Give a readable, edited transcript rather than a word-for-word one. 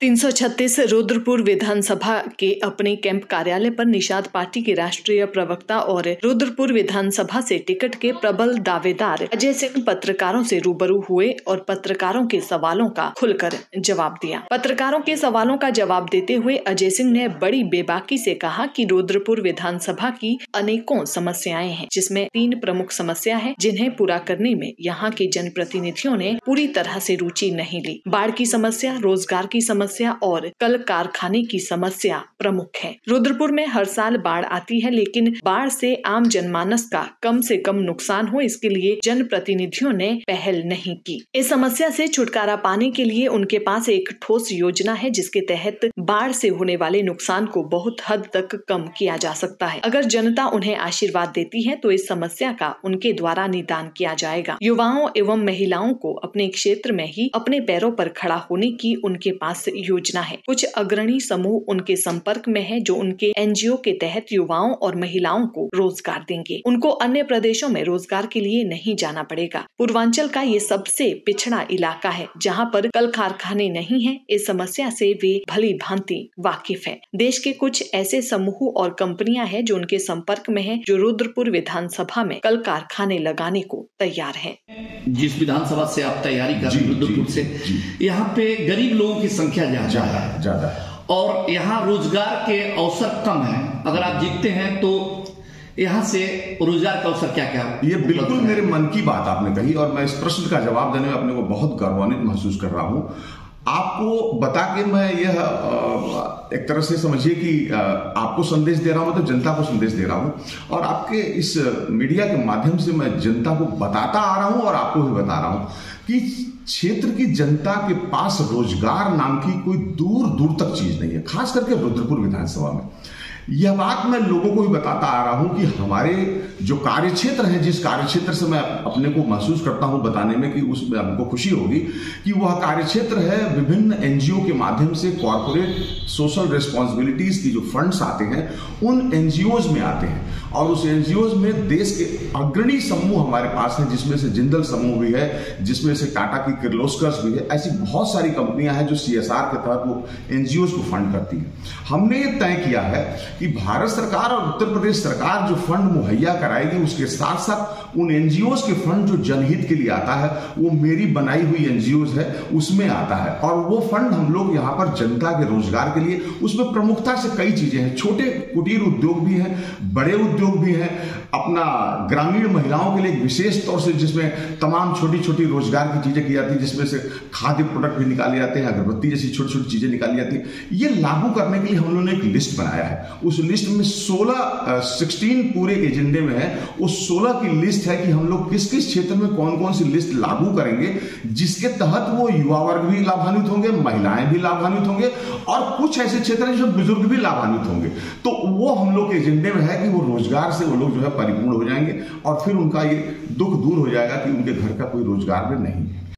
336 रुद्रपुर विधानसभा के अपने कैंप कार्यालय पर निषाद पार्टी के राष्ट्रीय प्रवक्ता और रुद्रपुर विधानसभा से टिकट के प्रबल दावेदार अजय सिंह पत्रकारों से रूबरू हुए और पत्रकारों के सवालों का खुलकर जवाब दिया। पत्रकारों के सवालों का जवाब देते हुए अजय सिंह ने बड़ी बेबाकी से कहा कि रुद्रपुर विधानसभा की अनेकों समस्याएं हैं, जिसमें 3 प्रमुख समस्या है जिन्हें पूरा करने में यहाँ के जनप्रतिनिधियों ने पूरी तरह से रुचि नहीं ली। बाढ़ की समस्या, रोजगार की समस्या और कल कारखाने की समस्या प्रमुख है। रुद्रपुर में हर साल बाढ़ आती है, लेकिन बाढ़ से आम जनमानस का कम से कम नुकसान हो, इसके लिए जनप्रतिनिधियों ने पहल नहीं की। इस समस्या से छुटकारा पाने के लिए उनके पास एक ठोस योजना है, जिसके तहत बाढ़ से होने वाले नुकसान को बहुत हद तक कम किया जा सकता है। अगर जनता उन्हें आशीर्वाद देती है तो इस समस्या का उनके द्वारा निदान किया जाएगा। युवाओं एवं महिलाओं को अपने क्षेत्र में ही अपने पैरों पर खड़ा होने की उनके पास योजना है। कुछ अग्रणी समूह उनके संपर्क में है जो उनके एनजीओ के तहत युवाओं और महिलाओं को रोजगार देंगे। उनको अन्य प्रदेशों में रोजगार के लिए नहीं जाना पड़ेगा। पूर्वांचल का ये सबसे पिछड़ा इलाका है जहां पर कल कारखाने नहीं हैं। इस समस्या से वे भली भांति वाकिफ है। देश के कुछ ऐसे समूह और कंपनियां हैं जो उनके संपर्क में है, जो रुद्रपुर विधानसभा में कल कारखाने लगाने को तैयार है। जिस विधानसभा से आप तैयारी कर रहे हैं रुद्रपुर से, यहाँ पे गरीब लोगों की संख्या ज्यादा है और यहाँ रोजगार के अवसर कम है। अगर आप जीतते हैं तो यहाँ से रोजगार का अवसर क्या क्या? ये बिल्कुल मेरे मन की बात आपने कही और मैं इस प्रश्न का जवाब देने में अपने को बहुत गौरवान्वित महसूस कर रहा हूँ। आपको बता के मैं यह एक तरह से समझिए कि आपको संदेश दे रहा हूं, तो जनता को संदेश दे रहा हूं और आपके इस मीडिया के माध्यम से मैं जनता को बताता आ रहा हूं और आपको भी बता रहा हूं कि क्षेत्र की जनता के पास रोजगार नाम की कोई दूर दूर तक चीज नहीं है, खास करके रुद्रपुर विधानसभा में। यह बात मैं लोगों को भी बताता आ रहा हूं कि हमारे जो कार्यक्षेत्र है, जिस कार्यक्षेत्र से मैं अपने को महसूस करता हूं बताने में कि उसमें हमको खुशी होगी कि वह कार्यक्षेत्र है विभिन्न एनजीओ के माध्यम से कॉर्पोरेट सोशल रिस्पॉन्सिबिलिटीज की जो फंड्स आते हैं उन एनजीओज में आते हैं और उस एनजीओज में देश के अग्रणी समूह हमारे पास हैं, जिसमें से जिंदल समूह भी है, जिसमें से टाटा की किर्लोस्कर भी है। ऐसी बहुत सारी कंपनियां हैं जो सीएसआर के तहत वो एनजीओज को फंड करती है। हमने ये तय किया है कि भारत सरकार और उत्तर प्रदेश सरकार जो फंड मुहैया कराएगी, उसके साथ साथ उन एनजीओज के फंड जो जनहित के लिए आता है, वो मेरी बनाई हुई एनजीओज है उसमें आता है और वो फंड हम लोग यहाँ पर जनता के रोजगार के लिए, उसमें प्रमुखता से कई चीजें हैं। छोटे कुटीर उद्योग भी हैं, बड़े उद्योग भी हैं, अपना ग्रामीण महिलाओं के लिए विशेष तौर से जिसमें तमाम छोटी छोटी रोजगार की चीजें की जाती है, जिसमें से खाद्य प्रोडक्ट भी निकाले जाते हैं, अगरबत्ती जैसी छोटी छोटी चीजें निकाली जाती है। ये लागू करने के लिए हम लोगों ने एक लिस्ट बनाया है। उस लिस्ट में 16 पूरे एजेंडे में है। उस 16 की लिस्ट है कि हम लोग किस किस क्षेत्र में कौन कौन सी लिस्ट लागू करेंगे, जिसके तहत वो युवा वर्ग भी लाभान्वित होंगे, महिलाएं भी लाभान्वित होंगे और कुछ ऐसे क्षेत्र हैं जो बुजुर्ग भी लाभान्वित होंगे। तो वो हम लोग के एजेंडे में है कि वो रोजगार से वो लोग जो है परिपूर्ण हो जाएंगे और फिर उनका ये दुख दूर हो जाएगा कि उनके घर का कोई रोजगार भी नहीं है।